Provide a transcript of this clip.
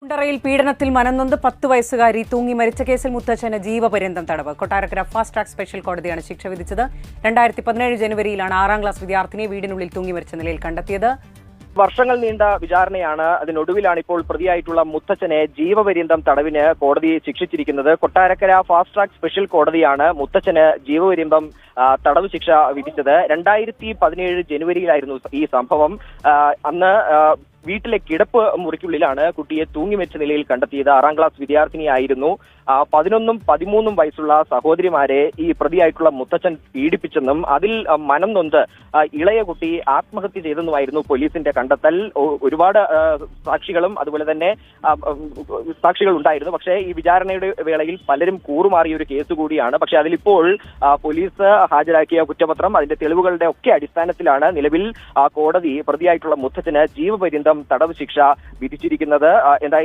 കുണ്ടറയിൽ പീഡനത്തിൽ മനംനൊന്ത് 10 വയസ്സുകാരി തൂങ്ങി മരിച്ച കേസിൽ മുത്തച്ഛന് ജീവപര്യന്തം തടവ്. കൊട്ടാരക്കര ഫാസ്റ്റ് ട്രാക്ക് സ്പെഷ്യൽ കോടതിയാണ് ശിക്ഷ വിധിച്ചത്. 2017 ജനുവരിയിലാണ് 6ാം ക്ലാസ് വിദ്യാർത്ഥിനിയെ വീടിനുള്ളിൽ തൂങ്ങി മരിച്ച നിലയിൽ കണ്ടെത്തിയത്. വർഷങ്ങൾ നീണ്ട വിചാരണയാണ്. അതിനൊടുവിലാണ് ഇപ്പോൾ പ്രതിയായിട്ടുള്ള മുത്തച്ഛനെ ജീവപര്യന്തം തടവിന് കോടതി ശിക്ഷിച്ചിരിക്കുന്നത്. കൊട്ടാരക്കര ഫാസ്റ്റ് ട്രാക്ക് സ്പെഷ്യൽ കോടതിയാണ് മുത്തച്ഛന് ജീവപര്യന്തം തടവ് ശിക്ഷ വിധിച്ചത്. 2017 ജനുവരിയിലായിരുന്നു ഈ സംഭവം. അന്ന് വീട്ടിലെ കിടപ്പ് മുറിക്കുള്ളിലാണ് കുട്ടിയെ തൂങ്ങി മരിച്ച നിലയിൽ കണ്ടെത്തിയത്. 6ാം ക്ലാസ് വിദ്യാർത്ഥിനിയായിരുന്നു. 11ഉം 13ഉം വയസ്സുള്ള സഹോദരിമാരെ ഈ പ്രതിയായിട്ടുള്ള മുത്തച്ഛൻ പീഡിപ്പിച്ചെന്നും അതിൽ മനം നൊന്ത് ഇളയ കുട്ടി ആത്മഹത്യ ചെയ്തെന്നുമായിരുന്നു പോലീസിന്റെ കണ്ടെത്തൽ. ഒരുപാട് സാക്ഷികളും അതുപോലെ തന്നെ സാക്ഷികൾ ഉണ്ടായിരുന്നു. പക്ഷേ ഈ വിചാരണയുടെ വേളയിൽ പലരും കൂറുമാറിയ ഒരു കേസ് കൂടിയാണ്. പക്ഷെ അതിലിപ്പോൾ പോലീസ് ഹാജരാക്കിയ കുറ്റപത്രം അതിന്റെ തെളിവുകളുടെ ഒക്കെ അടിസ്ഥാനത്തിലാണ് നിലവിൽ കോടതി പ്രതിയായിട്ടുള്ള മുത്തച്ഛന് ജീവപര്യന്തം തടവ് ശിക്ഷ വിധിച്ചിരിക്കുന്നത്. എന്തായാലും